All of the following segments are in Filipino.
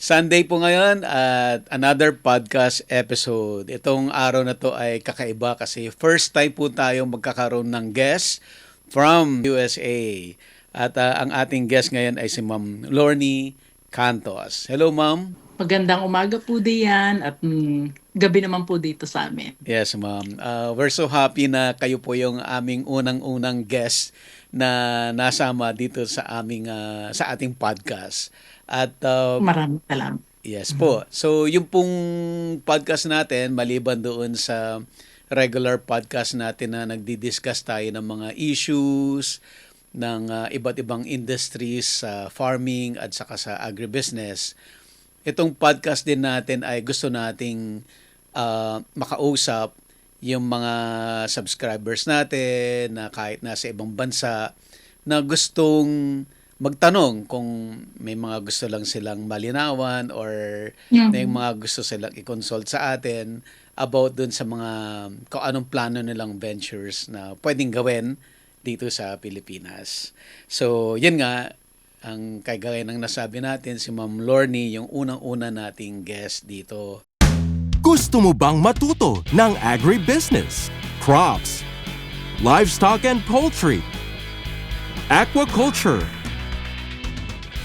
Sunday po ngayon at another podcast episode. Itong araw na to ay kakaiba kasi first time po tayong magkakaroon ng guest from USA. At ang ating guest ngayon ay si Ma'am Lorny Cantos. Hello, Ma'am. Magandang umaga po diyan at gabi naman po dito sa amin. Yes, Ma'am. We're so happy na kayo po yung aming unang-unang guest na nasama dito sa sa ating podcast. At Maraming salamat. yes po. So, yung pong podcast natin, maliban doon sa regular podcast natin na nagdi-discuss tayo ng mga issues ng iba't ibang industries sa farming at saka sa agribusiness. Itong podcast din natin ay gusto nating makausap yung mga subscribers natin na kahit nasa ibang bansa na gustong magtanong kung may mga gusto lang silang malinawan or may Mhm. mga gusto silang i-consult sa atin about dun sa mga kung anong plano nilang ventures na pwedeng gawin dito sa Pilipinas. So, yun nga, ang kagaya ng nasabi natin, si Ma'am Lorny, yung unang-una nating guest dito. Gusto mo bang matuto ng agribusiness, crops, livestock and poultry, aquaculture,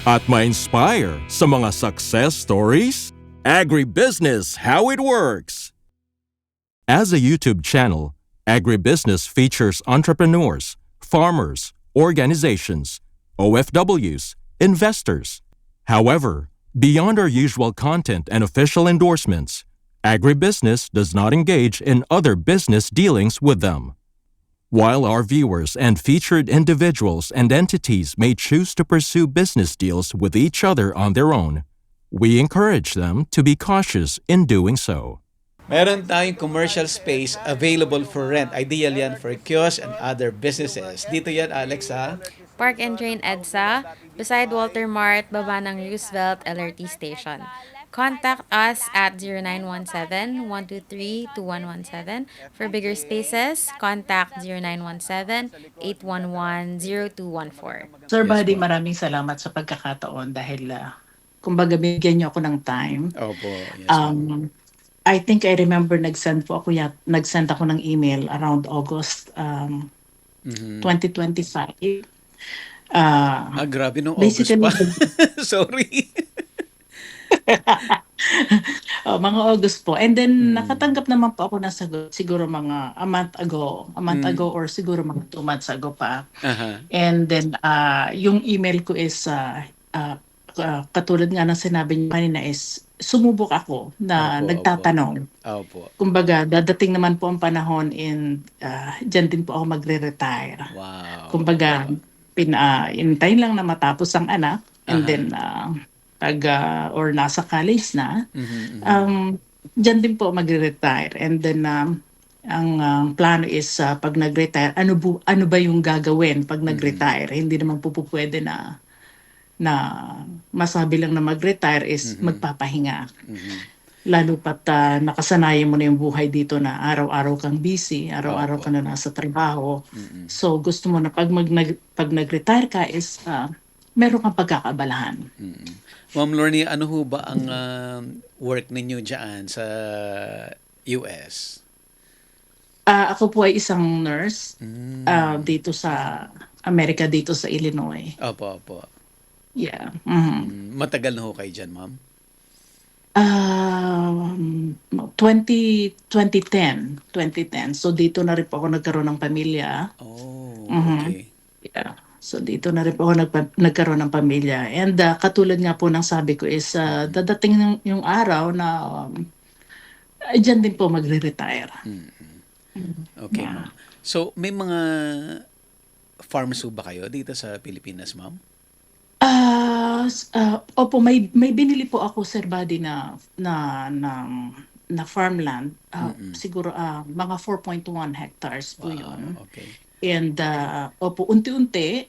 at ma-inspire sa mga success stories? Agribusiness How It Works! As a YouTube channel, Agribusiness features entrepreneurs, farmers, organizations, OFWs, investors. However, beyond our usual content and official endorsements, Agribusiness does not engage in other business dealings with them. While our viewers and featured individuals and entities may choose to pursue business deals with each other on their own, we encourage them to be cautious in doing so. Meron tayong commercial space available for rent. Ideal yan for kiosks and other businesses. Dito yan, Alex, ha? Park and Train EDSA, beside Walter Mart, baba ng Roosevelt LRT Station. Contact us at 0917-123-2117. For bigger spaces, contact 0917-811-0214. Sir Yes Buddy, po. maraming salamat sa pagkakataon dahil kumbaga bigyan niyo ako ng time. Opo, yes po. I think I remember nagsend ako ng email around August Mhm. 2025. Uh, Grabe nung August basically, pa. Sorry. mga August po. And then Mm. nakatanggap naman po ako ng sagot siguro mga a month Mm. ago or siguro mga 2 months ago pa. Aha. And then, yung email ko is, katulad nga ng sinabi niyo kanina is, sumubok ako na Opo, nagtatanong. Opo. Kumbaga, dadating naman po ang panahon in, dyan din po ako magre-retire. Wow. Kumbaga, intayin lang na matapos ang anak and Aha. then, or nasa college na, Mhm, mhm. dyan din po magre-retire. And then, ang plano is pag nag-retire, ano ba yung gagawin pag nag-retire? Hindi naman po pwede na masabi lang na mag-retire is magpapahinga. Mhm. Lalo pat nakasanayan mo na yung buhay dito na araw-araw kang busy, araw-araw ka na nasa trabaho. Mhm. So gusto mo na pag nag-retire ka is meron kang pagkakaabalahan. Mhm. Ma'am Lorny, ano ho ba ang work ninyo dyan sa US? Ako po ay isang nurse Mm. dito sa Amerika, dito sa Illinois. Opo, opo. Yeah. Mhm. Matagal na ho kayo dyan, ma'am? 2010. So dito na rin po ako nagkaroon ng pamilya. Oh, Mhm. okay. Yeah. So dito na rin po ako nagkaroon ng pamilya. And katulad nga po ng sabi ko is dadating yung araw na dyan din po magre-retire. Okay, Yeah. ma'am. So, may mga farms ho ba kayo dito sa Pilipinas, ma'am? Opo, may binili po ako, Sir Buddy, na farmland. Siguro mga 4.1 hectares po yun. Wow, okay. And opo, unti-unti,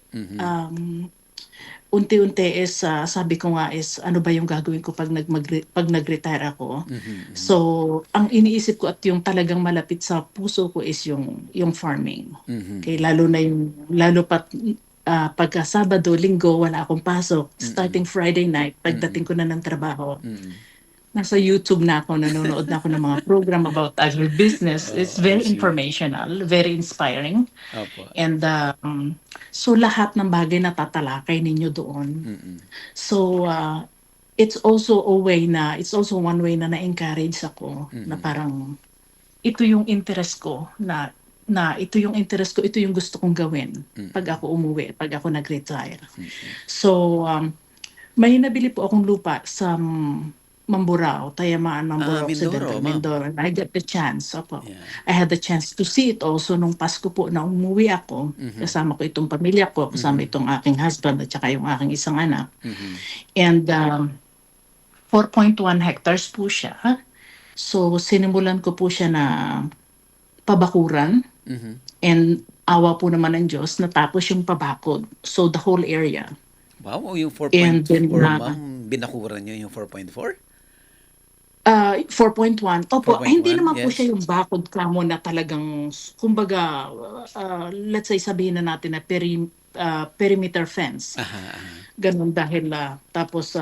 unti-unti is sabi ko nga is ano ba yung gagawin ko pag nag-retire ako. So, ang iniisip ko at yung talagang malapit sa puso ko is yung farming. Mhm. Okay, lalo pat pagka Sabado, Linggo, wala akong pasok. Mm. Starting Friday night, pagdating ko na ng trabaho, nasa YouTube na ako, nanonood na ako ng mga program about agribusiness. It's Oh, I very see. informational, very inspiring. Opo. And so lahat ng bagay na tatalakay ninyo doon. Mm-mm. So it's also one way na na-encourage ako na parang ito yung interest ko ito yung interest ko, ito yung gusto kong gawin pag ako umuwi, pag ako nag-retire. So may nabili po akong lupa sa Mamburao, Tayamaan, Mamburao, Mindoro, Occidental, ma'am. Mindoro. And I got the chance, Yeah. I had the chance to see it also nung Pasko po na umuwi ako. Kasama ko itong pamilya ko, kasama itong aking husband at saka yung aking isang anak. And 4.1 hectares po siya. So sinimulan ko po siya na pabakuran. And awa po naman ng Diyos, natapos yung pabakod. So the whole area. Wow, yung And 4.4, then, ma'am, binakuran niyo yung 4.4? 4.1. Opo, 4.1, hindi naman po yes. siya yung bakod kamo na talagang, kumbaga, let's say sabihin na natin na perimeter fence. Aha. Ganun dahil, tapos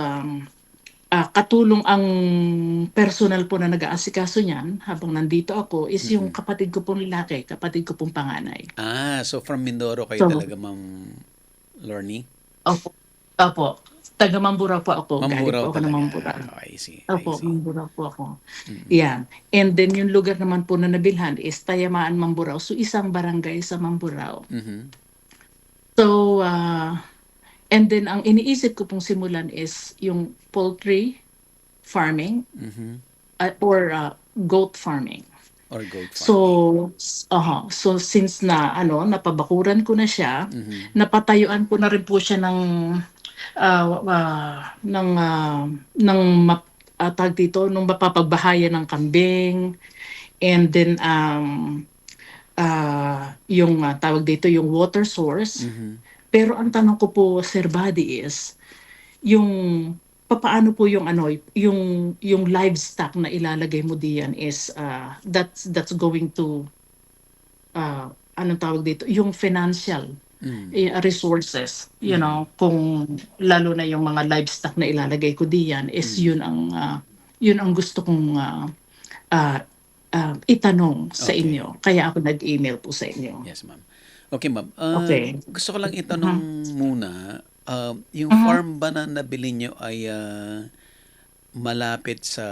katulong ang personal po na nag-aasikaso niyan habang nandito ako is yung kapatid ko pong lalaki, kapatid ko pong panganay. So from Mindoro kayo So, talaga, Ma'am Lorny? Opo. Taga Mamburao po ako. Galing Mamburao po ako ng talaga. Mamburao. I see. Opo, Mamburao po ako. Yan. And then yung lugar naman po na nabilhan is Tayamaan, Mamburao. So isang barangay sa Mamburao. So, and then ang iniisip ko pong simulan is yung poultry farming or goat farming. Or goat farming. So since napabakuran ko na siya, napatayuan ko na rin po siya tag dito nung mapapagbahayan ng kambing, and then yung tawag dito yung water source. Pero ang tanong ko po, Sir Buddy, is yung papaano po yung yung livestock na ilalagay mo diyan is that's going to anong tawag dito, yung financial resources, kung lalo na yung mga livestock na ilalagay ko diyan is yun ang gusto kong itanong sa Okay. inyo. Kaya ako nag-email po sa inyo. Yes, ma'am. Okay, ma'am. Okay. Gusto ko lang itanong muna, yung farm ba na nabili nyo ay malapit sa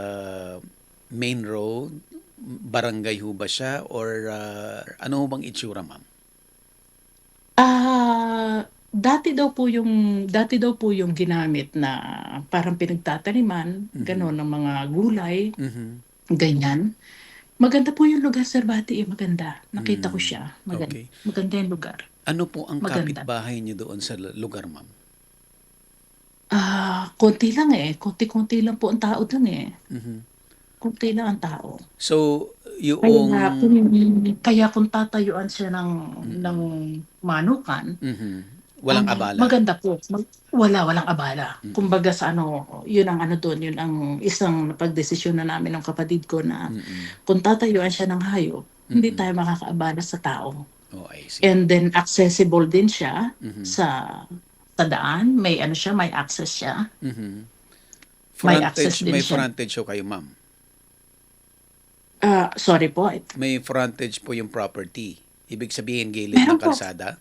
main road? Barangay ho ba siya? Or ano ho bang itsura, ma'am? Dati daw po yung ginamit na parang pinagtataniman, gano'n, ng mga gulay, ganyan. Maganda po yung lugar, Sir Bati, maganda. Nakita ko siya. Maganda. Okay. Maganda yung lugar. Ano po ang Maganda. kapitbahay nyo doon sa lugar, ma'am? Konti lang konti-konti lang po ang tao doon Konti lang ang tao. So, yung... Kaya kung tatayuan siya ng manukan, walang abala. maganda po. Walang abala. Kumbaga sa yun ang doon, yun ang isang napagdesisyon na namin ng kapatid ko na kung tatayuan siya ng hayop, hindi tayo makakaabala sa tao. Oh, I see. And then accessible din siya sa daan, may access siya. May access din May siya. frontage ho kayo, ma'am. Sorry po. May frontage po yung property. Ibig sabihin, gilid Meron ng po. kalsada?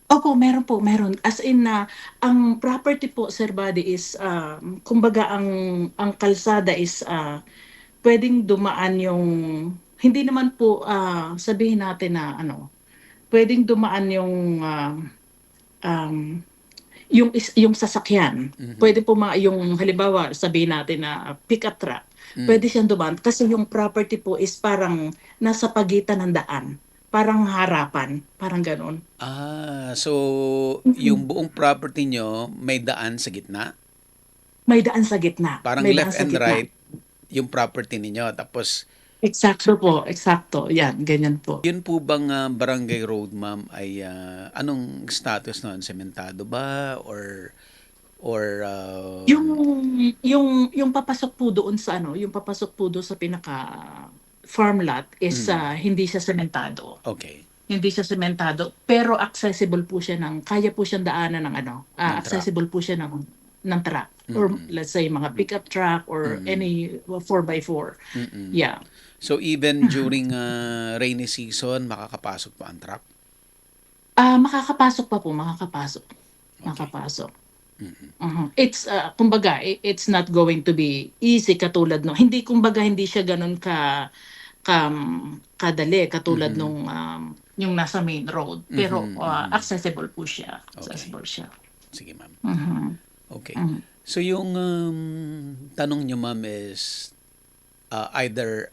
Opo, meron. As in ang property po, Sir Buddy, is kumbaga ang kalsada is pwedeng dumaan yung, hindi naman po sabihin natin na pwedeng dumaan yung sasakyan. Pwede po yung halimbawa sabihin natin na pick-up truck. Pwede siyang dumaan kasi yung property po is parang nasa pagitan ng daan. Parang harapan, parang ganun. So yung buong property nyo may daan sa gitna? May daan sa gitna. Parang May daan left sa and gitna. right yung property ninyo. Tapos Eksakto. Yan, ganyan po. yun po bang barangay road, ma'am, ay anong status noon? Sementado ba? Or Yung papasok po doon sa yung papasok po doon sa pinaka farm lot is hindi siya sementado. okay. hindi siya sementado, pero accessible po siya kaya po siyang daanan ng Ng truck. accessible po siya ng truck. Or let's say mga pickup truck or any 4x4. Mm-mm. Yeah. So even during rainy season, makakapasok pa ang truck? Makakapasok pa po, makakapasok. Makakapasok. It's kumbaga it's not going to be easy katulad no. Hindi siya ganun kadali katulad nung yung nasa main road. Pero accessible po siya. Accessible siya. Sige, ma'am. Okay. Mhm. So yung tanong nyo, ma'am, is either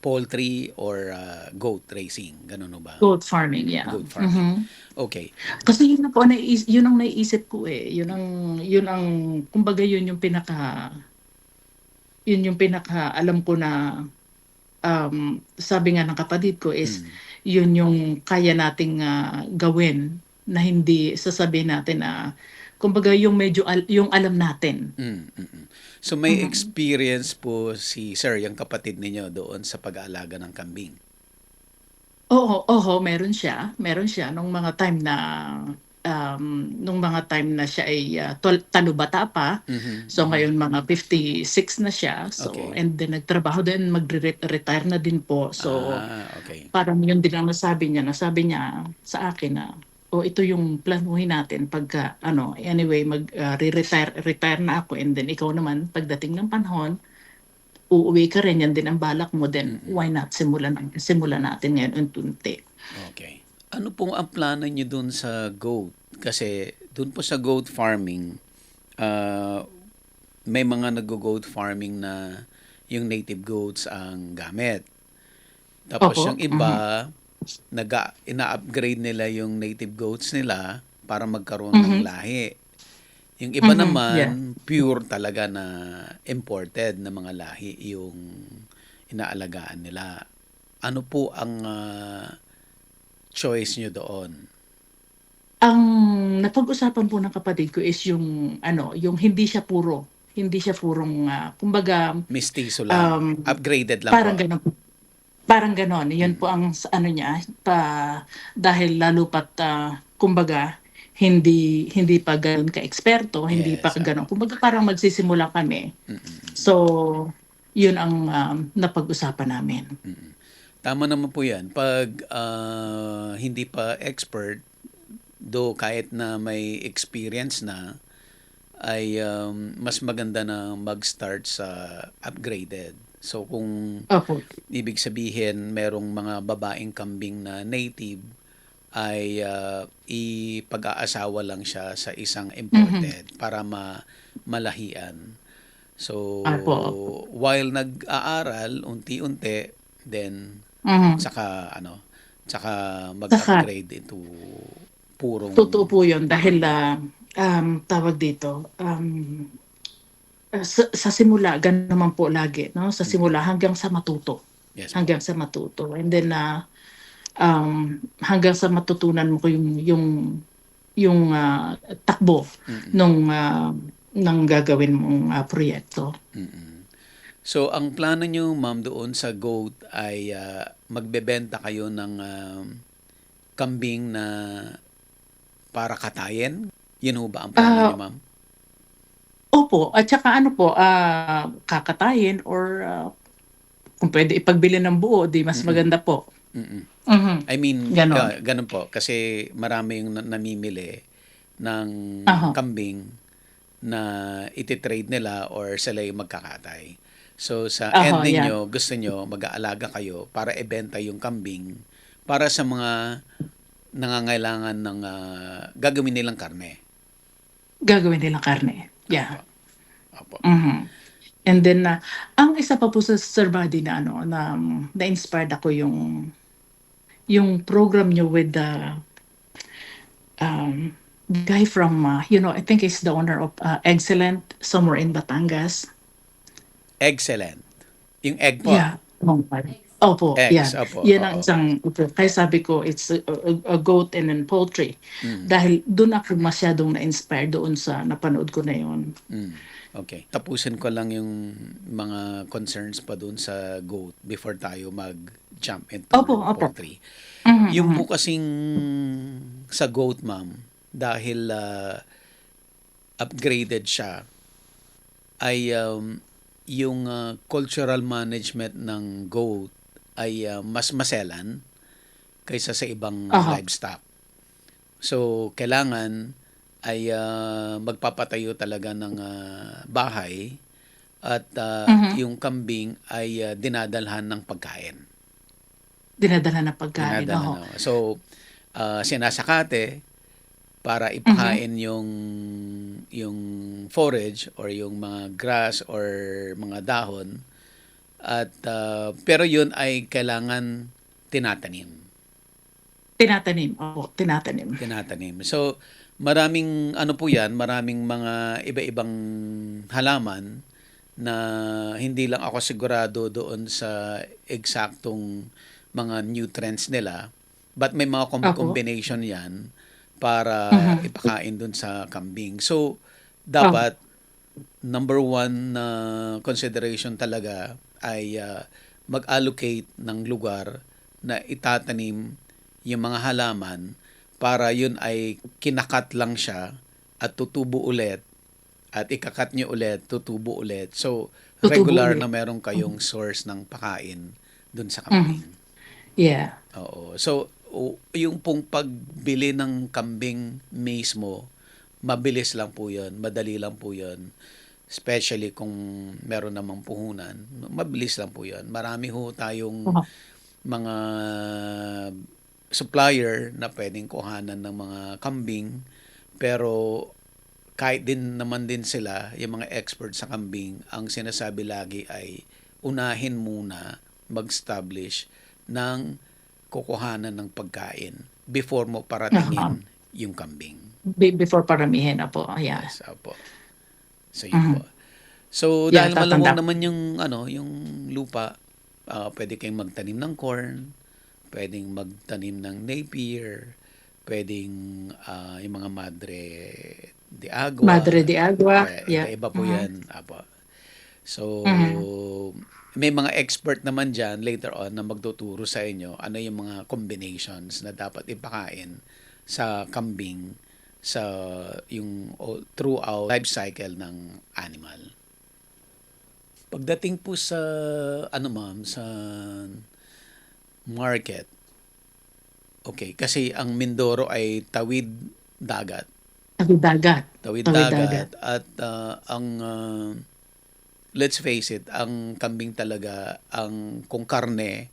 poultry or goat racing. Ganun ba? Goat farming, yeah. Goat farming. Okay. Kasi yun na po, yun ang naiisip ko eh. Yun ang, kumbaga yun yung alam ko na, sabi nga ng kapatid ko is, yun yung kaya nating gawin na hindi sasabihin natin na, kumbaga yung medyo, yung alam natin. So may experience po si Sir, yung kapatid ninyo doon sa pag-aalaga ng kambing? Oo, meron siya. Meron siya nung mga time na siya ay talubata pa. So ngayon mga 56 na siya. So Okay. and then nagtrabaho din, retire na din po. So Okay. parang yun din ang nasabi niya sa akin na ito yung planuhin natin pagka anyway retire na ako, and then ikaw naman pagdating ng panahon uuwi ka rin, yan din ang balak mo, then why not simulan natin ngayon unti-unti. Okay. Ano pong ang plano niyo doon sa goat? Kasi doon po sa goat farming, may mga nag-goat farming na yung native goats ang gamit. Tapos Opo. yung iba, ina-upgrade nila yung native goats nila para magkaroon ng lahi. Yung iba naman, pure talaga na imported na mga lahi yung inaalagaan nila. Ano po ang choice nyo doon? Ang napag-usapan po ng kapatid ko is yung hindi siya purong kumbaga Mistizo lang. Upgraded lang parang po. ganun. Parang ganon. Yun po ang niya dahil lalo pat kumbaga hindi pa ganoon ka-eksperto, hindi Yes, pa ganoon. Kumbaga parang magsisimula kami. So, yun ang napag-usapan namin. Tama naman po yan. Pag hindi pa expert, kahit na may experience na, ay mas maganda na mag-start sa upgraded. So kung Opo. ibig sabihin merong mga babaeng kambing na native, ay ipag-aasawa lang siya sa isang imported para malahian. So Opo. while nag-aaral unti-unti, then saka mag-upgrade into purong Totoo po yun dahil tawag dito sa simula ganun naman po lagi, no? Sa simula hanggang sa matuto. yes, Hanggang sa matuto. And then hanggang sa matutunan mo ko yung takbo ng gagawin mong proyekto. So ang plano nyo, ma'am, doon sa goat ay magbebenta kayo ng kambing na para katayin? Yun ho ba ang plano nyo, ma'am? Opo, at saka kakatayin or kung pwede ipagbili ng buo, di mas maganda po. I mean, Ganon. ganun po. Kasi marami yung namimili ng kambing na ititrade nila or sila yung magkakatay. So sa end ninyo, gusto nyo, mag-aalaga kayo para ibenta yung kambing para sa mga nangangailangan ng gagawin nilang karne. Gagawin nilang karne. Yeah. Opo. And then ang isa pa po sa Sir Buddy na na-inspired ako yung program niyo with the guy from I think he's the owner of Excellent somewhere in Batangas. Excellent. Yung egg po. Yeah. Opo, Eggs, yan. opo, Yan oo. ang isang, kaya sabi ko, it's a goat and then poultry. Dahil doon ako masyadong na-inspire doon sa napanood ko na yun. Okay. Tapusin ko lang yung mga concerns pa dun sa goat before tayo mag-jump into Opo, opo. poultry. Mhm, Yung mhm. po kasing sa goat, ma'am, dahil upgraded siya, ay yung cultural management ng goat ay mas maselan kaysa sa ibang Aha. livestock. So, kailangan ay magpapatayo talaga ng bahay at Mhm. yung kambing ay dinadalhan ng pagkain. Dinadala ng pagkain, Dinadala oho. na. So, sinasakate para Mhm. ipakain yung forage or yung mga grass or mga dahon at pero yun ay kailangan tinatanim. Tinatanim, opo, tinatanim. Tinatanim. So, maraming ano po 'yan, maraming mga iba-ibang halaman na hindi lang ako sigurado doon sa eksaktong mga nutrients nila, but may mga Opo. combination 'yan para Mhm. ipakain doon sa kambing. So, Oh, dapat number one na consideration talaga ay mag-allocate ng lugar na itatanim yung mga halaman para yun ay kinakat lang siya at tutubo ulit at ikakat nyo ulit, tutubo ulit. So, tutubo regular na ulit. meron Mhm. kayong source ng pakain dun sa Mhm. kambing. Yeah. Oo. So, yung pong pagbili ng kambing mismo, mabilis lang po yun, madali lang po yun. Especially kung meron namang puhunan, mabilis lang po yun. Marami ho tayong Oho. mga supplier na pwedeng kuhanan ng mga kambing, pero kahit din naman din sila, yung mga expert sa kambing, ang sinasabi lagi ay unahin muna mag-establish ng kukuhanan ng pagkain before mo Aha. paratingin yung kambing. Before paramihin, opo, yeah. Yes, opo. So yun po. Mhm. So Yeah, dahil maluwang tatanda. naman yung ano, yung lupa, pwede kayong magtanim ng corn, pwedeng magtanim ng napier, pwedeng yung mga madre de Madre agua, de Agua, yeah. iba-iba po Mhm. yan. Apo. So, Mhm. may mga expert naman dyan later on na magtuturo sa inyo ano yung mga combinations na dapat ipakain sa kambing sa yung throughout life cycle ng animal. Pagdating po sa ano ma'am sa market, okay, kasi ang Mindoro ay tawid dagat. Tawid dagat. Tawid Tawid dagat. dagat at ang let's face it, ang kambing talaga, ang kung karne,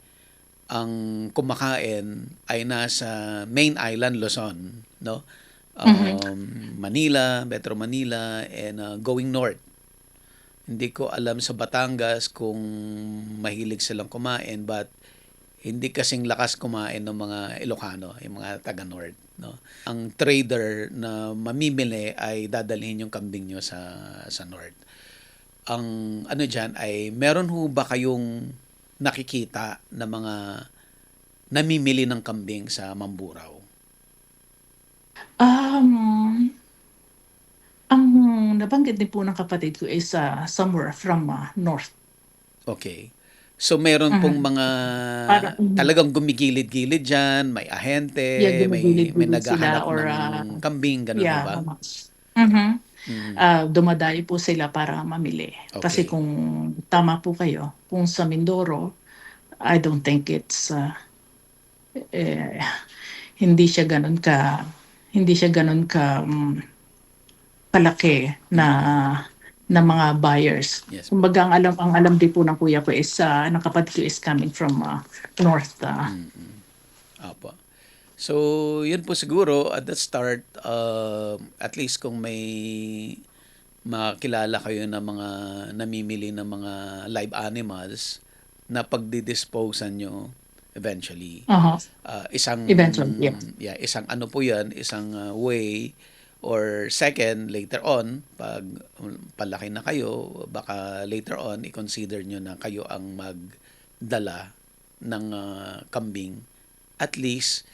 ang kumakain ay nasa main island Luzon, no? Mhm. Manila, Metro Manila, and going north. Hindi ko alam sa Batangas kung mahilig silang kumain, but hindi kasing lakas kumain ng mga Ilocano, yung mga taga-north, no? Ang trader na mamimili ay dadalhin yung kambing nyo sa north. Ang ano diyan ay meron ho ba kayong nakikita na mga namimili ng kambing sa Mamburao? Um, ang nabanggit din po ng kapatid ko is, somewhere from, north. Okay. So meron pong Mhm. mga Parang talagang gumigilid-gilid diyan, may yeah, ahente, may gumigilid-gilid sila naghahanap or, ng kambing, gano'n ho yeah, ba? mhm. Mhm. Dumadayo po sila para mamili. Kasi Okay. kung tama po kayo, kung sa Mindoro, I don't think it's, eh, hindi siya gano'n hindi siya gano'n kalaki Mm. na mga buyers. Yes po. Kumbaga ang alam din po ng kuya ko is, ng kapatid ko is coming from, north. Mm. Opo. So, yun po siguro at the start, at least kung may makilala kayo na mga namimili ng mga live animals na pagdidisposan nyo eventually. Uh-huh. Isang Eventually, yeah. isang ano po 'yan, isang way or second later on pag palaki na kayo, baka later on i-consider nyo na kayo ang magdala ng kambing at least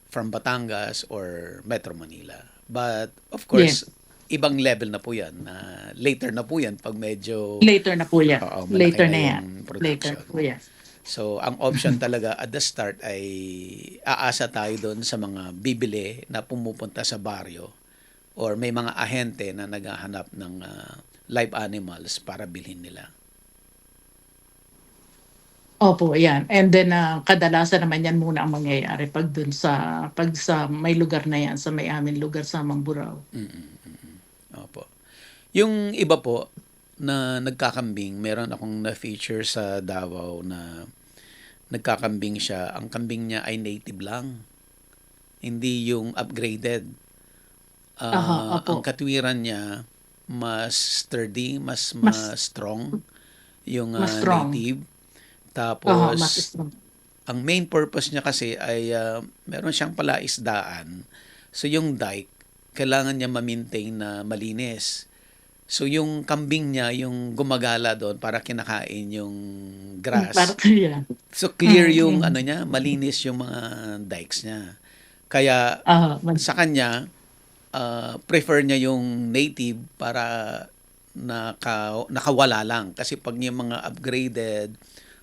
from Batangas or Metro Manila. But of course, Yes. ibang level na po yan. Later na po yan pag medyo Later na po yan. oo, malaki Later na na yan. yung Later production. na po yan. So, ang option talaga at the start ay aasa tayo doon sa mga bibili na pumupunta sa baryo or may mga ahente na naghahanap ng live animals para bilhin nila. Opo, yan. And then kadalasan naman yan muna ang mangyayari pag sa may lugar na yan, sa may aming lugar sa Mamburao. Opo. Yung iba po na nagkakambing, meron akong na-feature sa Davao na nagkakambing siya. Ang kambing niya ay native lang. Hindi yung upgraded. Aha, Ang opo. katwiran niya mas sturdy, mas strong yung Mas strong. native. Mas Tapos strong. ang main purpose niya kasi ay meron siyang palaisdaan. So yung dike, kailangan niya ma-maintain na malinis. So yung kambing niya, yung gumagala doon para kinakain yung grass. Parang yan. So clear yung ano niya, malinis yung mga dikes niya. Kaya sa kanya, prefer niya yung native para nakawala lang. Kasi pag yung mga upgraded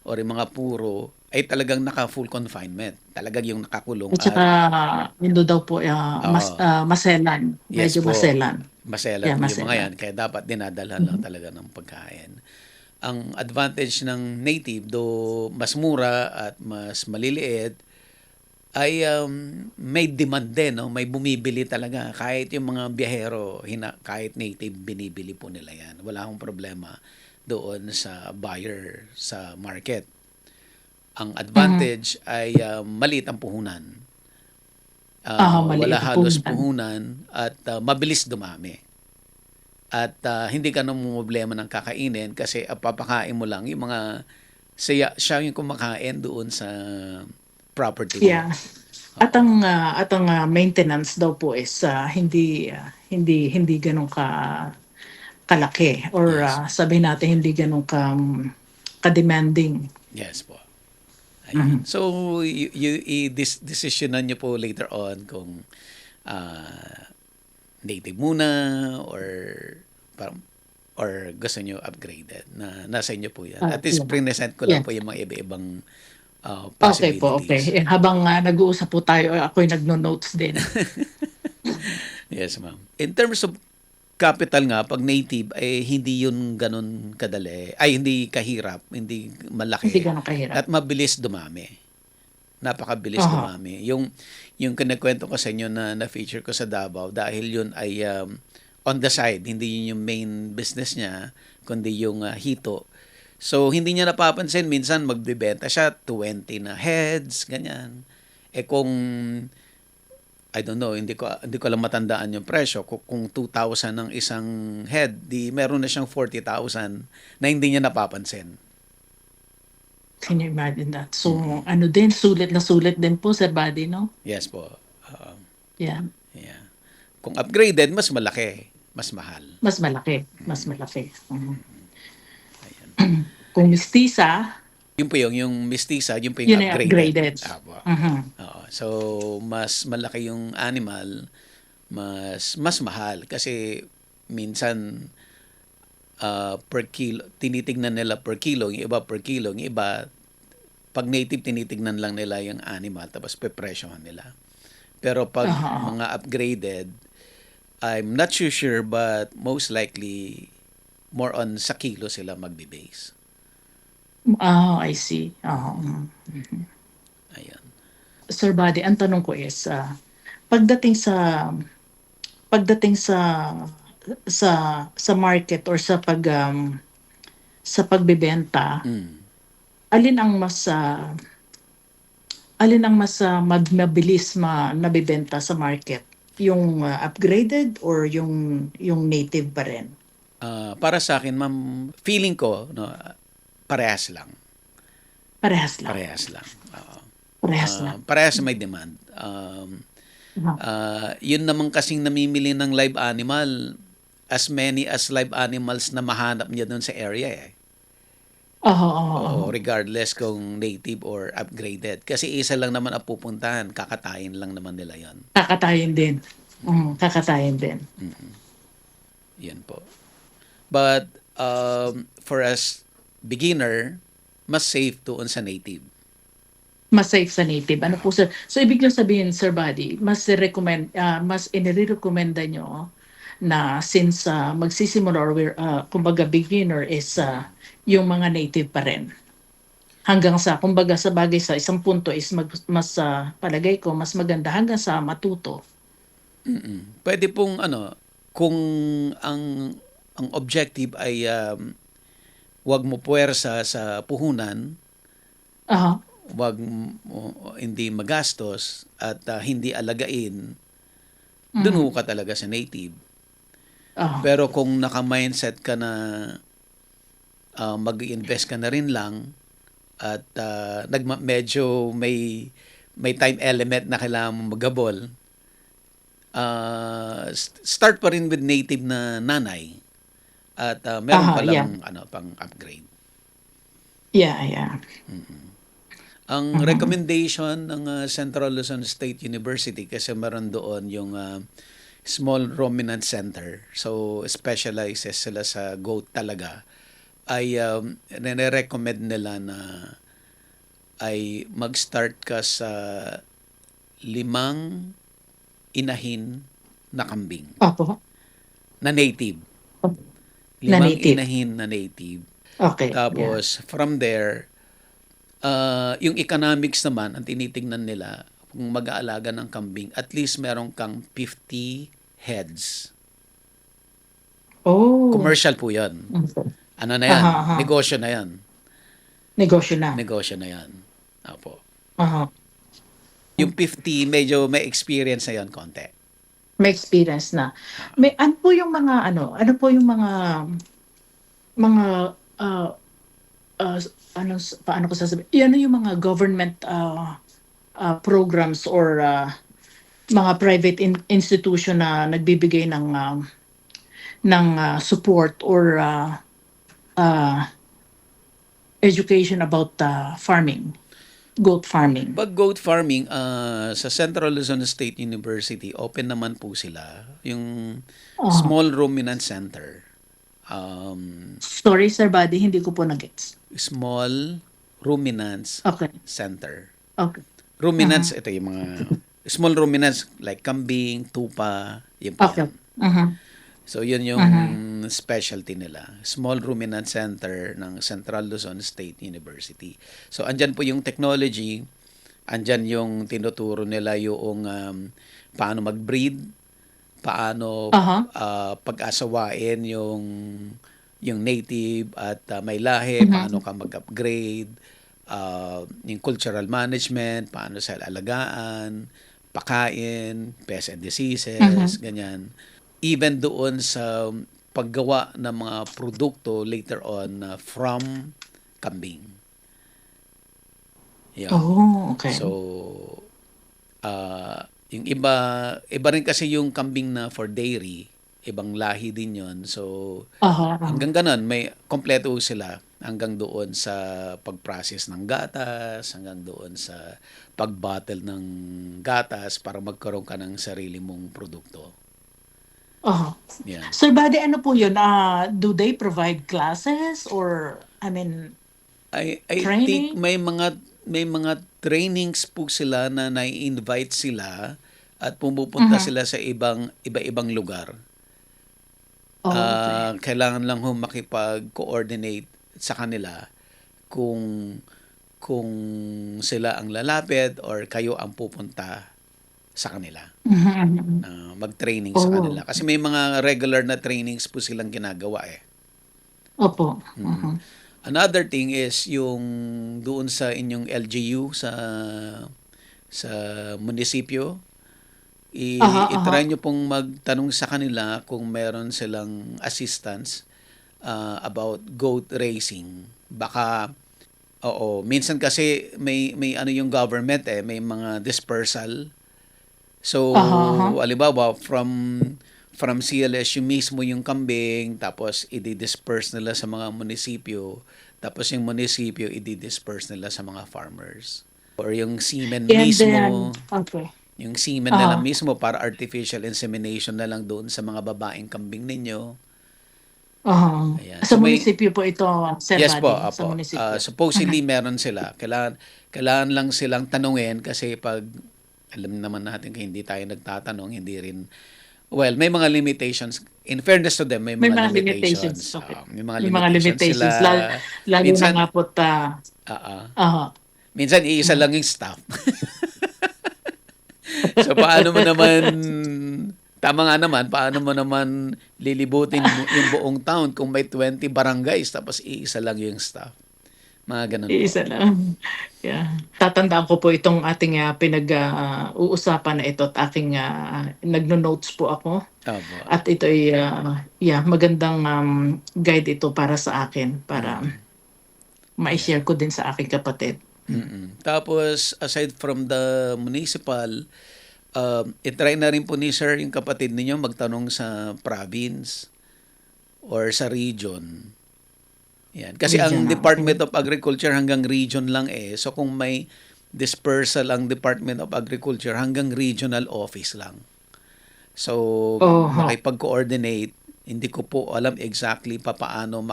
or yung mga puro, ay talagang naka-full confinement. Talagang yung nakakulong. At saka, yun daw po, maselan. Yes Medyo po. maselan. Maselan Yeah, po yung mga maselan. yan. Kaya dapat dinadalhan lang talaga ng pagkain. Ang advantage ng native, though mas mura at mas maliliit, ay may demand din. No? May bumibili talaga. Kahit yung mga biyahero, kahit native, binibili po nila yan. Wala akong problema doon sa buyer sa market. Ang advantage ay maliit ang puhunan. Maliit Wala ang halos puhunan. puhunan at mabilis dumami. At hindi ka nang problema ng kakainin kasi papakain mo lang yung mga siya yung kumakain doon sa property mo. Yeah. At ang maintenance daw po is hindi ganun kalaki or Yes. sabihin natin hindi ganun ka-demanding. Yes po. Ayun. So, decisionan nyo po later on kung native muna or gusto nyo upgraded. Nasa inyo po yan. At least Yeah. present ko lang Yeah. po yung mga iba-ibang Okay po, okay. possibilities. Habang nag-uusap po tayo, ako'y nagno-notes din. Yes, ma'am. In terms of capital nga, pag native, hindi yun ganun kadali. Ay, hindi kahirap, hindi malaki. Hindi ganun kahirap. At mabilis dumami. Napakabilis dumami. Yung kinakwento ko sa inyo na feature ko sa Davao, dahil yun ay on the side, hindi yun yung main business niya, kundi yung hito. So, hindi niya napapansin, minsan magbibenta siya, 20 na heads, ganyan. Kung I don't know, hindi ko lang matandaan yung presyo. Kung 2,000 ang isang head, di meron na siyang 40,000 na hindi niya napapansin. Can you imagine that? So, sulit na sulit din po, Sir Buddy, no? Yes po. Yeah. Yeah. Kung upgraded, mas malaki, mas mahal. Mas malaki. Kung mistisa, Yun po yung mistisa, yun po yun yung ay upgraded. upgraded. Apo. Mhm. Oo. So, mas malaki yung animal, mas mahal. Kasi minsan, per kilo, tinitignan nila per kilo, yung iba per kilo, yung iba, pag native, tinitignan lang nila yung animal, tapos pepresyohan nila. Pero pag mga upgraded, I'm not sure, but most likely, more on sa kilo sila magbe-base. I see. Ayan. Sir Buddy, ang tanong ko is, pagdating sa market or sa pagbebenta, alin ang mas mabilis nabebenta sa market? Yung upgraded or yung native pa rin? Para sa akin, ma'am, feeling ko, no, parehas lang. Parehas lang. Parehas lang. Oo. Parehas lang. Parehas may demand. Yun naman kasing namimili ng live animal, as many as live animals na mahanap niya doon sa area eh. Oo, regardless kung native or upgraded. Kasi isa lang naman ang pupuntahan, kakatayin lang naman nila yon. Kakatayin din. Kakatayin din. Yan po. But for us beginner, mas safe doon sa native. Mas safe sa native. Ano po sir? So ibig lang sabihin Sir Buddy, mas inirecommenda nyo na since magsisimula or kumbaga beginner is yung mga native pa rin. Hanggang sa kumbaga sa bagay sa isang punto is mas palagay ko mas maganda hanggang sa matuto. Pwede pong kung ang objective ay wag mo puwersa sa puhunan, Aha. wag hindi magastos at hindi alagain, dun ho ka talaga sa native. Aha. Pero kung naka-mindset ka na mag-invest ka na rin lang at medyo may time element na kailangan mo magabol, start pa rin with native na nanay at meron Aha, pa lang pang upgrade. Yeah. Ang recommendation ng Central Luzon State University, kasi meron doon yung Small Ruminant Center. So specializes sila sa goat talaga. Ay nire-recommend nila na ay mag-start ka sa 5 inahin na kambing Opo. na native. Na 5 native. inahin na native. Okay. Tapos from there, yung economics naman, ang tinitingnan nila, kung mag-aalaga ng kambing, at least meron kang 50 heads. Oh. Commercial po yan. Okay. Ano na yan? Aha. Negosyo na yan. Negosyo na. Negosyo na yan. Apo. Aha. Yung 50, medyo may experience na yan konti. May experience na. May ano po yung mga ano po yung mga paano ko sasabihin? Ano yung mga government programs or mga private institution na nagbibigay ng support or education about farming, goat farming. Pag goat farming, sa Central Luzon State University, open naman po sila. Yung Small Ruminant Center. Sorry, Sir Buddy, hindi ko po na-gets. Small Ruminants Okay. Center. Okay. Ruminants, ito yung mga small ruminants like kambing, tupa, yun po Okay. yan. So yun yung specialty nila. Small Ruminant Center ng Central Luzon State University. So andyan po yung technology, andyan yung tinuturo nila yung paano mag-breed, paano pag-asawain yung native at may lahi, paano ka mag-upgrade, yung cultural management, paano sa alagaan, pakain, pests and diseases, ganyan. Even doon sa paggawa ng mga produkto later on from kambing. Yeah. Oh, okay. So, yung iba rin kasi yung kambing na for dairy, ibang lahi din yon. So, hanggang ganun, may kompleto sila hanggang doon sa pag-process ng gatas, hanggang doon sa pag-bottle ng gatas para magkaroon ka ng sarili mong produkto. Yeah. Sir Buddy, ano po yun? Do they provide classes or, I think training? may mga trainings po sila na nai-invite sila at pumupunta sila sa iba-ibang lugar. Okay. Kailangan lang ho makipag-coordinate sa kanila kung sila ang lalapit or kayo ang pupunta sa kanila. Mag-training sa kanila. Kasi may mga regular na trainings po silang ginagawa eh. Opo. Another thing is yung doon sa inyong LGU sa munisipyo, i-try nyo pong magtanong sa kanila kung meron silang assistance about goat racing. Baka minsan kasi may yung government may mga dispersal. So, halimbawa from CLSU mismo yung kambing, tapos i-disperse nila sa mga munisipyo, tapos yung munisipyo i-disperse nila sa mga farmers. Or yung semen mismo, yung semen nila mismo para artificial insemination na lang doon sa mga babaeng kambing ninyo. Ayan. Sa So may munisipyo po ito, Sir yes po, Buddy, sa apo. munisipyo. Supposedly meron sila. Kailangan lang silang tanungin kasi pag alam naman natin kung hindi tayo nagtatanong, hindi rin well, may mga limitations. In fairness to them, may May mga mga limitations. limitations. Okay. May mga May mga limitations sila. limitations. Lalo na Minsan, nga po, ah, ah, minsan iisa lang yung staff. So paano mo naman tama nga naman, paano mo naman lilibutin mo yung buong town kung may 20 barangays tapos iisa lang yung staff. Mga ganun po. iisa lang. Yeah. Tatandaan ko po itong ating uusapan na ito at aking nagno-notes po ako. Opo. At ito ay magandang guide ito para sa akin para ma-share ko din sa aking kapatid. Tapos, aside from the municipal, itry na rin po ni Sir yung kapatid ninyo magtanong sa province or sa region. Yan. Kasi ang Region, Department of Agriculture hanggang region lang eh. So kung may dispersal ang Department of Agriculture hanggang regional office lang. So makipag-coordinate, hindi ko po alam exactly paano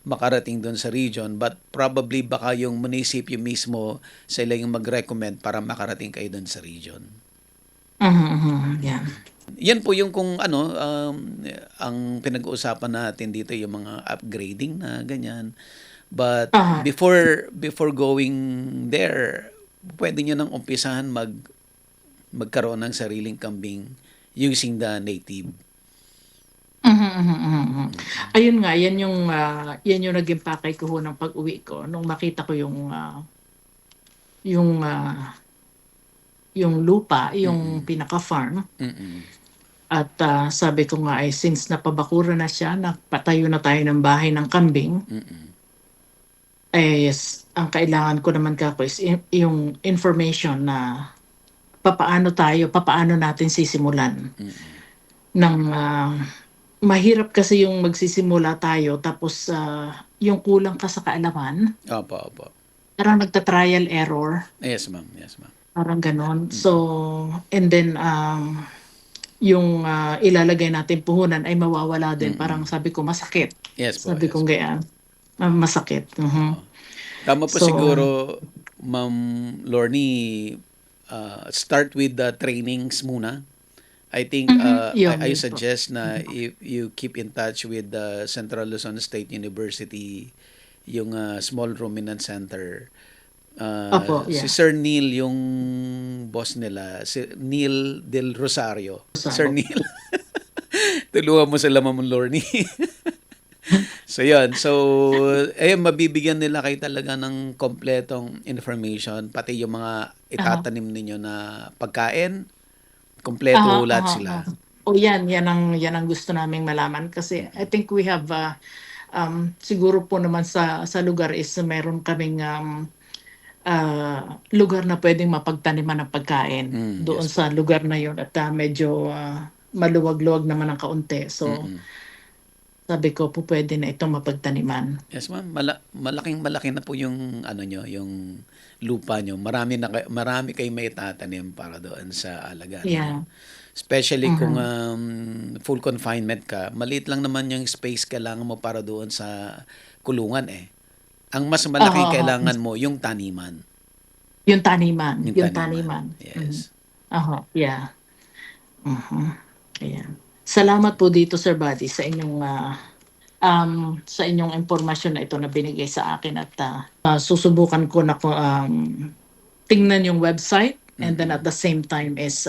makarating doon sa region, but probably baka yung munisipyo mismo sila yung mag-recommend para makarating kayo doon sa region. Yeah. Yan po yung kung ang pinag-uusapan natin dito yung mga upgrading na ganyan. But before going there, pwede nyo nang umpisahan magkaroon ng sariling kambing using the native. Ayun nga, yan yung naging pakay ko ho ng pag-uwi ko nung makita ko yung lupa, yung pinaka-farm. At sabi ko nga ay since napabakura na siya, napatayo na tayo ng bahay ng kambing, ang kailangan ko naman kako is yung information na papaano natin sisimulan. Mahirap kasi yung magsisimula tayo tapos yung kulang ka sa kaalaman, Opo. parang nagta-trial error. Yes, ma'am. Parang ganon. So, and then, yung ilalagay natin puhunan ay mawawala din. Parang sabi ko, masakit. Yes po. Sabi ko gayaan. Masakit. Tama po So, siguro, Ma'am Lorny, start with the trainings muna. I think I suggest na if you keep in touch with the Central Luzon State University, yung Small Ruminant Center. Si Sir Neil yung boss nila, si Neil Del Rosario. Sir Neil. Tulungan mo sila, Ma'am Lorny. So yun. So mabibigyan nila kayo talaga ng kompletong information, pati yung mga itatanim ninyo na pagkain, kompleto lahat sila. yan ang gusto naming malaman kasi I think we have siguro po naman sa lugar is meron kaming lugar na pwedeng mapagtaniman ng pagkain doon sa lugar na yun at medyo maluwag-luwag naman ang kaunti. So, sabi ko po pwede na itong mapagtaniman. Yes, ma'am. Malaki na po yung yung lupa nyo. Marami kayo may tatanim para doon sa alagaan. Yeah. Especially kung full confinement ka, maliit lang naman yung space kailangan mo para doon sa kulungan eh. Ang mas malaki kailangan mo yung taniman. Yung taniman. Yes. Yeah. Ayan. Salamat po dito, Sir Buddy, sa inyong impormasyon na ito na binigay sa akin at susubukan ko na tingnan yung website and then at the same time is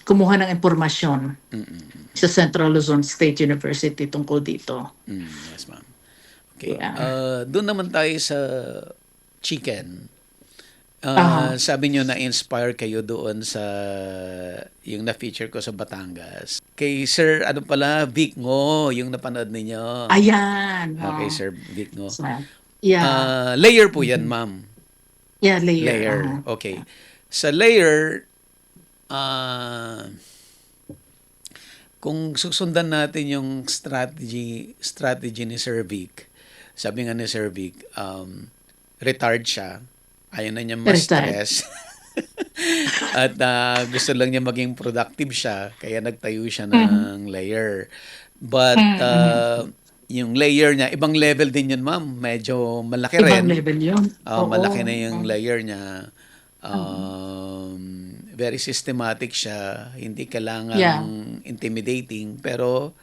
kumuha ng impormasyon sa Central Luzon State University tungkol dito. Yes, ma'am. Okay. Yeah. Doon naman tayo sa chicken. Sabi nyo na-inspire kayo doon sa yung na-feature ko sa Batangas. Kay Sir, Vic Ngo, yung napanood ninyo. Ayan. Okay, Sir Vic Ngo. Yeah. Layer po yan, ma'am. Yeah, layer. Layer. Okay. Sa layer, kung susundan natin yung strategy ni Sir Vic, sabi nga ni Sir Vic, retired siya. Ayaw na niya ma-stress. At gusto lang niya maging productive siya, kaya nagtayo siya ng layer. But yung layer niya, ibang level din yun, ma'am. Medyo malaki Ibang rin. level yun. Oo. Malaki na yung layer niya. Very systematic siya. Hindi kailangang Yeah. intimidating, pero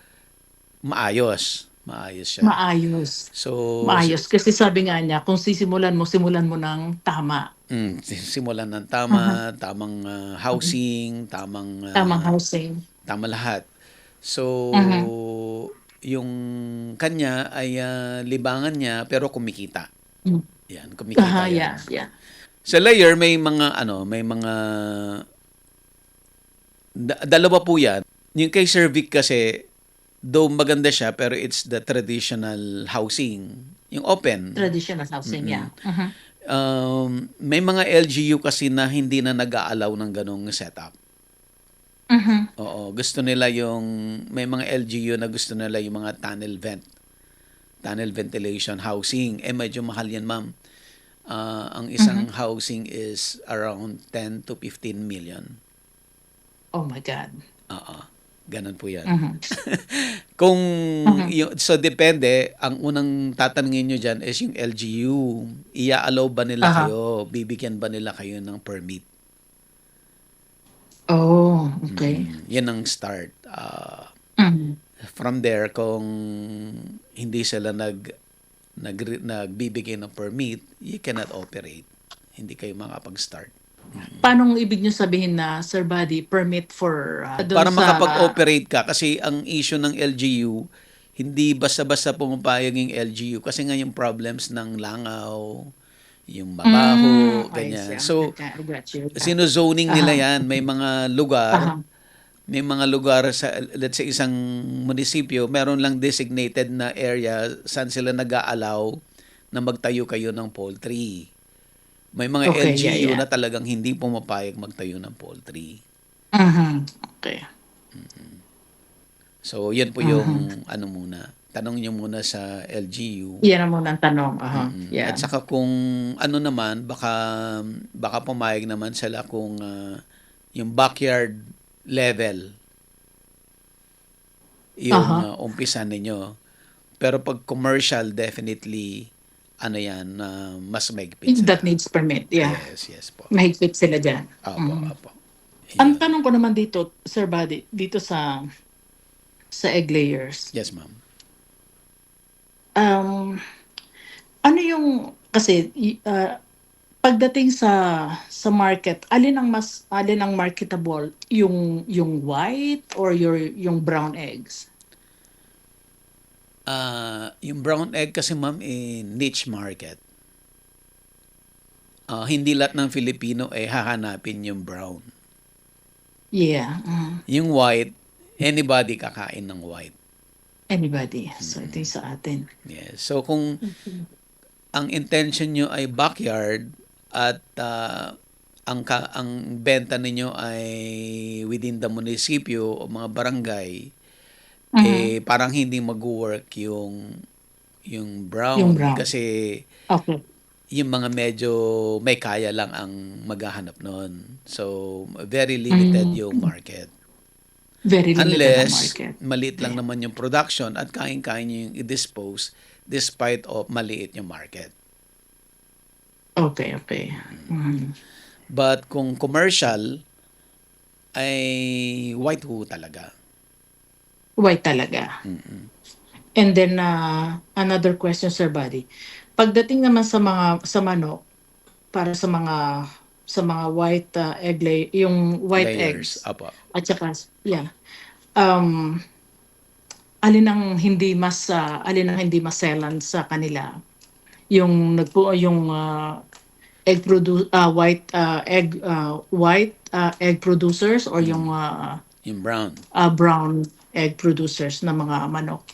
maayos. Maayos siya. Maayos. So, Maayos. Kasi sabi nga niya, kung simulan mo ng tama. simulan ng tama, tamang housing, Tamang housing. tama lahat. So, yung kanya ay libangan niya pero kumikita. Mm. Yan, kumikita yan. Yeah. Sa layer may mga dalawa po yan. Yung kay Sir Vic kasi, though maganda siya, pero it's the traditional housing. Yung open. Traditional housing, yeah. May mga LGU kasi na hindi na nag-aalaw ng ganong setup. Oo, gusto nila may mga LGU na gusto nila yung mga tunnel ventilation housing. Medyo mahal yan, ma'am. Ang isang housing is around 10 to 15 million. Oh my God. Ganun po yan. Kung, so depende, ang unang tatanungin nyo dyan is yung LGU. Ia-allow ba nila kayo? Bibigyan ba nila kayo ng permit? Oh, okay. Yan ang start. From there, kung hindi sila nagbibigay ng permit, you cannot operate. Hindi kayo makapag-start. Paano ibig niyo sabihin na, Sir Buddy, permit for doon Para sa... makapag-operate ka, kasi ang issue ng LGU, hindi basta-basta pumapayag yung LGU kasi nga yung problems ng langaw, yung mabaho, ganyan. So, sino-zoning nila yan. May mga lugar sa, let's say, isang munisipyo, meron lang designated na area saan sila nag-aalaw na magtayo kayo ng poultry. May mga LGU na talagang hindi pumapayag magtayo ng poultry. Okay. So, yan po yung muna. Tanong nyo muna sa LGU. Yan ang munang tanong. Yeah. At saka kung naman, baka pumayag naman sila kung yung backyard level yung umpisa ninyo. Pero pag commercial, definitely yan, mas mahigpit sila. That needs permit, yeah. Yes po. Mahigpit sila dyan. Apo. Ang tanong ko naman dito, Sir Buddy, dito sa egg layers. Yes, ma'am. Ano yung, kasi, pagdating sa market, alin ang marketable, yung white or yung brown eggs? Yung brown egg kasi, ma'am, niche market. Hindi lahat ng Filipino hahanapin yung brown. Yeah. Yung white, anybody kakain ng white. Anybody. So, ito yung sa atin. Yes. So, kung ang intention nyo ay backyard at ang benta ninyo ay within the munisipyo o mga barangay, parang hindi mag-work yung brown. Kasi yung mga medyo may kaya lang ang maghahanap nun. So, very limited yung market. Very limited Unless, market. maliit lang naman yung production at kain-kain nyo yung i-dispose despite of maliit yung market. Okay. But kung commercial, ay white ho talaga. White talaga. And then, another question, Sir Buddy. Pagdating naman sa manok, para sa mga white yung white Layers. eggs. Apo. At saka, alin ang hindi maselan sa kanila? Yung white egg producers or yung brown. Brown egg producers na mga manok.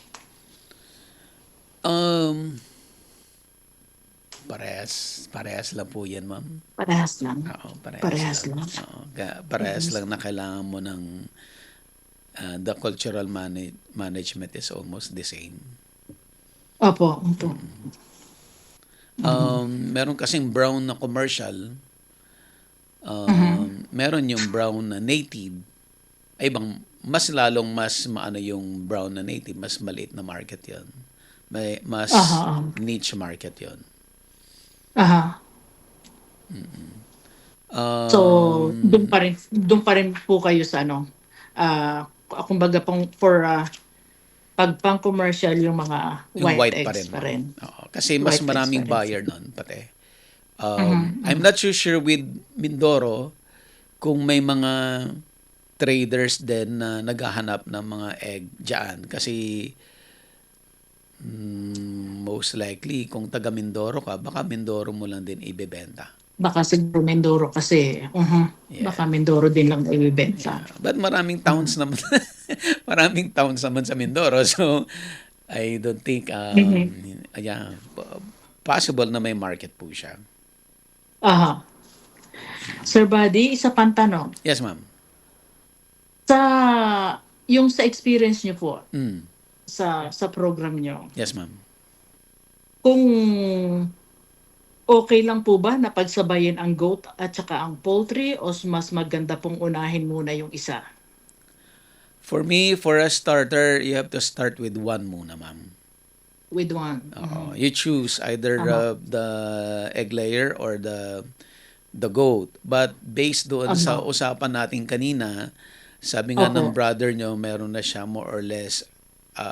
Parehas lang po yan, ma'am. Parehas lang. Oo, Parehas lang. Oo, parehas lang na kailangan mo ng the cultural management is almost the same. Opo. Meron kasing brown na commercial. Meron yung brown na native, ay bang mas maano yung brown na native, mas maliit na market yon. Mas Aha. niche market yon. Aha. So, doon pa rin po kayo sa ano, kumbaga for pag pang-commercial yung mga Yung white white pa eggs rin, pa ma'am. rin. Oo, kasi mas White eggs maraming pa rin. buyer nun, pati. I'm not too sure with Mindoro kung may mga traders din na naghahanap ng mga egg dyan. Kasi most likely, kung taga Mindoro ka, baka Mindoro mo lang din ibebenta. Baka siguro Mindoro kasi, Yeah. baka Mindoro din lang ibibenta. But maraming towns naman, maraming towns naman sa Mindoro. So, I don't think, yeah, possible na may market po siya. Aha. Sir Buddy, isa pang tanong. Yes, ma'am. Yung sa experience niyo po, Mm. sa program niyo, Yes, ma'am. kung okay lang po ba na pagsabayin ang goat at saka ang poultry o mas maganda pong unahin muna yung isa? For me, for a starter, you have to start with one muna, ma'am. With one. Oo. You choose either the egg layer or the goat. But based doon sa usapan natin kanina, sabi nga ng brother nyo, meron na siya more or less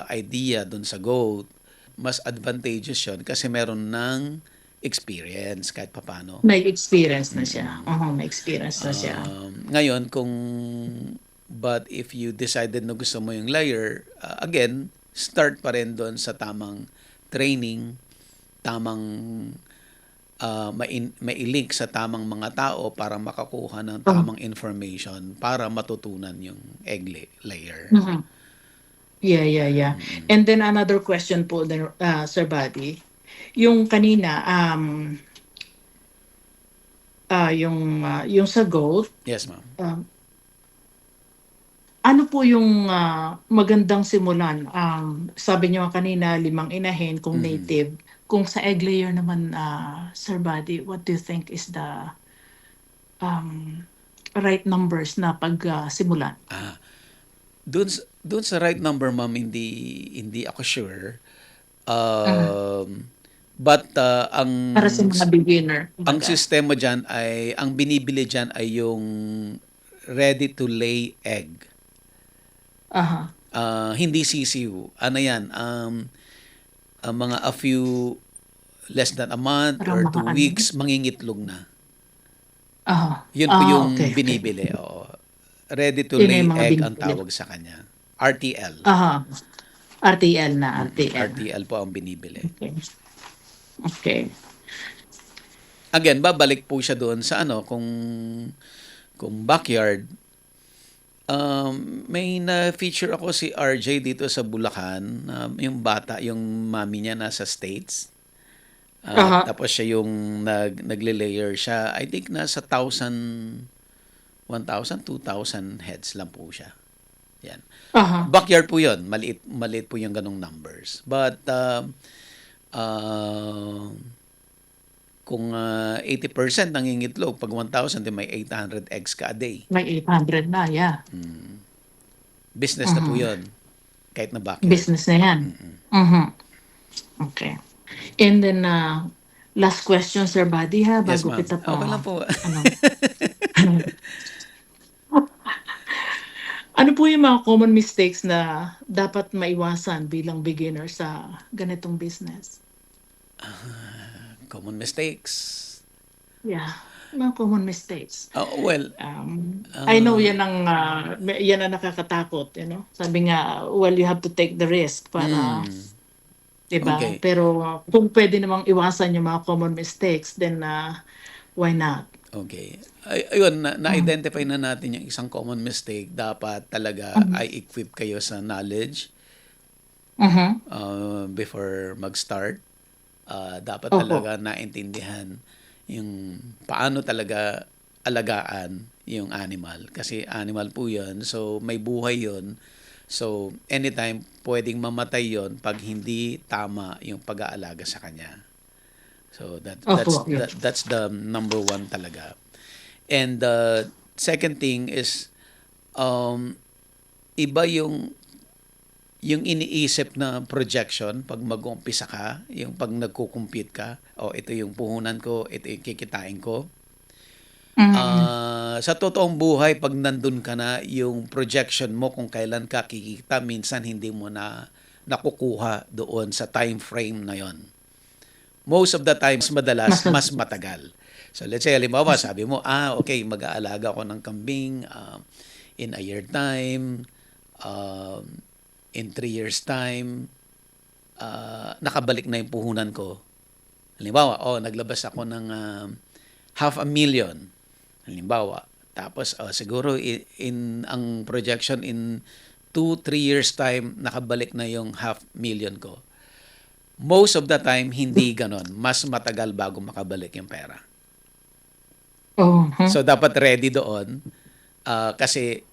idea doon sa goat. Mas advantageous yun kasi meron ng experience kahit papano. May experience na siya. May experience na siya. Ngayon, but if you decided na gusto mo yung layer, again, start pa rin doon sa tamang training, tamang mailink sa tamang mga tao para makakuha ng tamang information para matutunan yung egg layer. Yeah. And then another question po, Sir Buddy. Yung kanina, yung sa goat, Yes, ma'am. ano po yung magandang simulan? Sabi niyo kanina, 5 inahin kung native. Kung sa egg layer naman, Sir Buddy, what do you think is the right numbers na pagsimulan? Doon sa right number, ma'am, hindi ako sure. But ang Para sa mga beginner. ang sistema diyan ay ang binibili diyan ay yung ready to lay egg. Aha. Hindi sisiw. Ano 'yan? Mga a few less than a month or 2 weeks mangingitlog na. Aha. Yun po yung okay. binibili. Oo. Ready to Yun lay yung mga egg ang binibili. tawag sa kanya. RTL. Aha. RTL na, RTL. RTL po ang binibili. Okay. Again, babalik po siya doon sa kung backyard. May na-feature ako si RJ dito sa Bulacan. Yung bata, yung mami niya nasa States. Tapos siya yung nagle-layer siya. I think nasa 1,000, 2,000 heads lang po siya. Yan. Backyard po yun. Maliit po yung ganong numbers. But kung 80% nangingitlog, pag 1,000, di may 800 eggs ka a day. May 800 na, yeah. Business na po yun. Kahit na backyard. Business na yan. Okay. And then, last question, Sir Buddy, ha? Yes, Bago ma'am. kita pa. Okay lang po. Ano po yung mga common mistakes na dapat maiwasan bilang beginner sa ganitong business? Common mistakes. Yeah, mga common mistakes. Well, I know yan ang nakakatakot, you know. Sabi nga, well, you have to take the risk para, diba? Okay. Pero kung pwede namang iwasan yung mga common mistakes, then why not? okay. Ayun, na-identify na natin yung isang common mistake. Dapat talaga ay equip kayo sa knowledge before mag-start. Dapat talaga naintindihan yung paano talaga alagaan yung animal. Kasi animal po yun. So, may buhay yun. So, anytime pwedeng mamatay yun pag hindi tama yung pag-aalaga sa kanya. So, that's the number one talaga. And the second thing is, um, iba yung iniisip na projection pag mag-uumpisa ka, yung pag nagko-compute ka, ito yung puhunan ko, ito yung kikitain ko. Sa totoong buhay, pag nandun ka na, yung projection mo kung kailan ka kikita, minsan hindi mo na nakukuha doon sa time frame na yon. Most of the times, madalas, mas matagal. So let's say, halimbawa, sabi mo, okay, mag-aalaga ako ng kambing in a year time, in 3 years time, nakabalik na yung puhunan ko. Halimbawa, naglabas ako ng 500,000. Halimbawa. Tapos, siguro ang projection in 2-3 years time, nakabalik na yung 500,000 ko. Most of the time, hindi ganon. Mas matagal bago makabalik yung pera. So, dapat ready doon. Kasi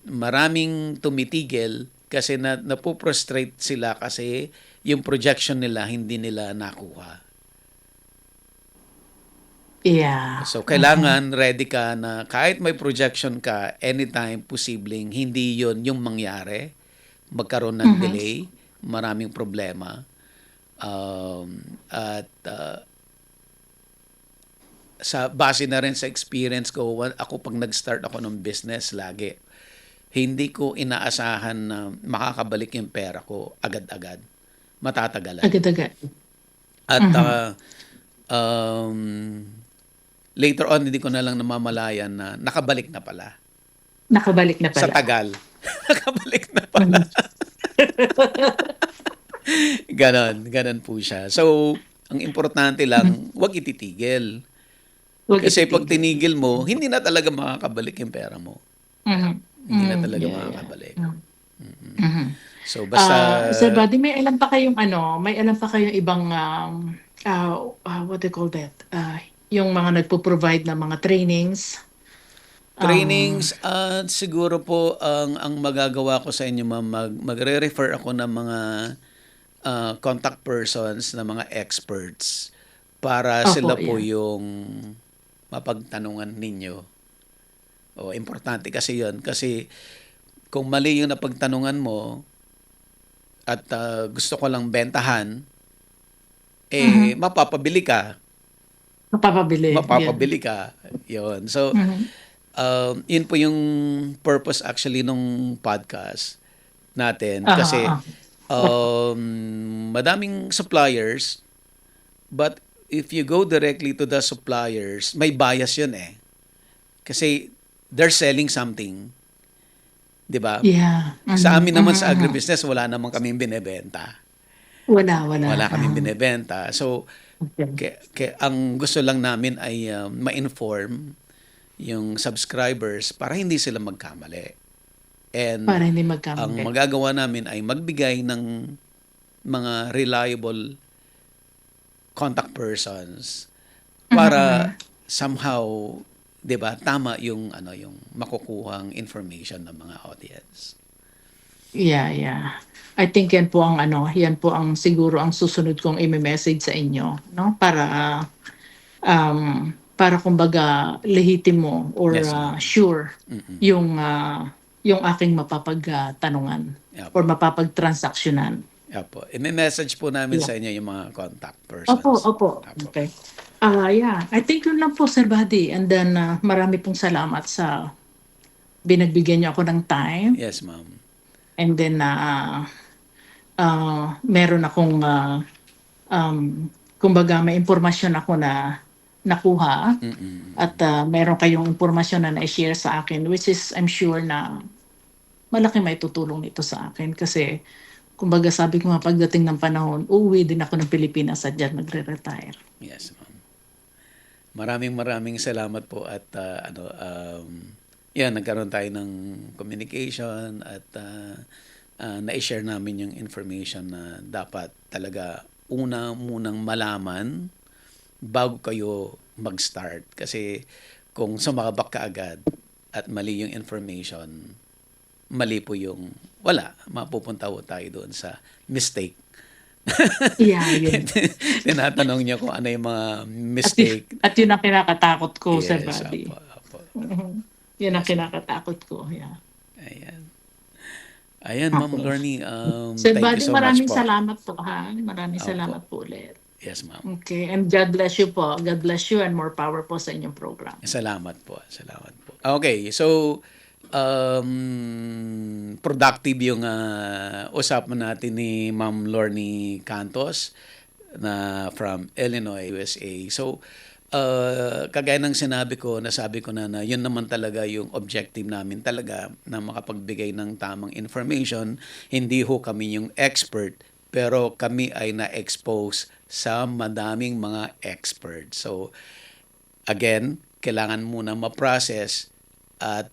maraming tumitigil kasi napoprostrate sila kasi yung projection nila hindi nila nakuha. Yeah. So, kailangan ready ka na kahit may projection ka, anytime posibleng hindi yon yung mangyari. Magkaroon ng delay, maraming problema. Sa base na rin sa experience ko, ako pag nag-start ako ng business lagi, hindi ko inaasahan na makakabalik yung pera ko agad-agad. Matatagalan. Agad-agad. At later on, hindi ko na lang namamalayan na nakabalik na pala. Nakabalik na pala. Sa tagal. Nakabalik na pala. Ganon po siya. So, ang importante lang, huwag ititigil. Kasi pag tinigil mo, hindi na talaga makakabalik yung pera mo. Hindi na talaga makakabalik. So, basta... Sir Buddy, may alam pa kayong ibang, what do you call that? Yung mga nagpo-provide ng mga trainings? Trainings, siguro po ang magagawa ko sa inyo, ma'am, magre-refer ako ng mga contact persons, ng mga experts para sila po yung mapagtanungan ninyo. Importante kasi yun. Kasi kung mali yung napagtanungan mo at gusto ko lang bentahan, mapapabili ka. Mapapabili ka. Yun. So, yun po yung purpose actually nung podcast natin. Kasi madaming suppliers, but if you go directly to the suppliers, may bias yun eh. Kasi they're selling something. Di ba? Yeah. Sa amin naman sa agribusiness, wala naman kaming binebenta. Wala kaming binebenta. So, ang gusto lang namin ay ma-inform yung subscribers para hindi sila magkamali. And para hindi magkamali. Ang magagawa namin ay magbigay ng mga reliable contact persons para somehow, 'di ba, tama yung yung makukuhang information ng mga audience. Yeah. I think yan po ang siguro ang susunod kong i-message sa inyo, no? Para kumbaga lehitimo or sure yung aking mapapagtanungan or mapapagtransaksyonan. Opo. I-message po namin sa inyo yung mga contact persons. Opo. Okay. I think yun lang po, Sir Buddy. And then, marami pong salamat sa binagbigyan niyo ako ng time. Yes, ma'am. And then, meron akong, kumbaga, may impormasyon ako na nakuha. At meron kayong impormasyon na na-share sa akin, which is, I'm sure na malaki may tutulong nito sa akin. Kasi, kumbaga sabi ko nga pagdating ng panahon, uuwi din ako ng Pilipinas at dyan magre-retire. Yes, ma'am. Maraming salamat po at nagkaroon tayo ng communication at na-share namin yung information na dapat talaga munang malaman bago kayo mag-start. Kasi kung sumakabak ka agad at mali yung information, mali po yung mapupunta tayo doon sa mistake Yeah, yun. Tinatanong niya kung ano yung mga At, mistake. at yun ang kinakatakot ko, Sir Yes, Buddy. apo. Yun ang kinakatakot ko. Yeah. Ayan, Ma'am Okay. Lorny, Sir thank you Buddy, so much maraming po. salamat po, ha? Maraming Opo. salamat po ulit. Yes, ma'am. Okay, and God bless you po. God bless you and more power po sa inyong program. Salamat po. Okay, so productive yung usapan natin ni Ma'am Lorny Cantos na from Illinois, USA. So, kagaya ng nasabi ko na yun naman talaga yung objective namin talaga na makapagbigay ng tamang information. Hindi ho kami yung expert, pero kami ay na-expose sa madaming mga experts. So, again, kailangan muna ma-process at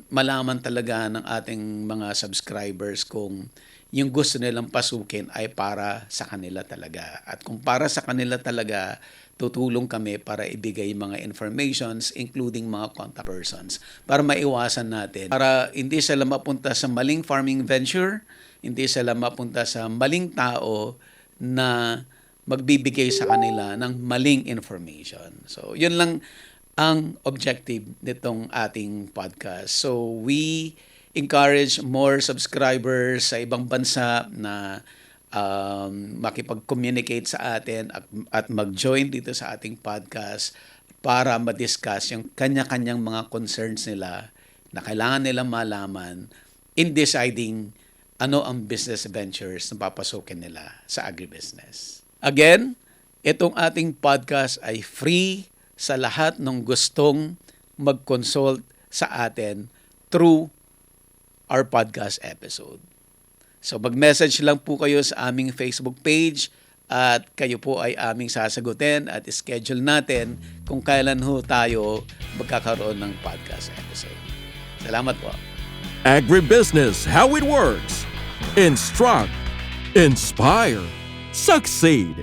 malaman talaga ng ating mga subscribers kung yung gusto nilang pasukin ay para sa kanila talaga. At kung para sa kanila talaga, tutulong kami para ibigay mga informations including mga contact persons para maiwasan natin. Para hindi sila mapunta sa maling farming venture, hindi sila mapunta sa maling tao na magbibigay sa kanila ng maling information. So, yun lang ang objective nitong ating podcast. So, we encourage more subscribers sa ibang bansa na makipag-communicate sa atin at mag-join dito sa ating podcast para ma-discuss yung kanya-kanyang mga concerns nila na kailangan nilang malaman in deciding ano ang business ventures na papasukin nila sa agribusiness. Again, itong ating podcast ay free sa lahat ng gustong mag-consult sa atin through our podcast episode. So mag-message lang po kayo sa aming Facebook page at kayo po ay aming sasagutin at schedule natin kung kailan ho tayo magkakaroon ng podcast episode. Salamat po. Agribusiness, how it works. Instruct, inspire, succeed.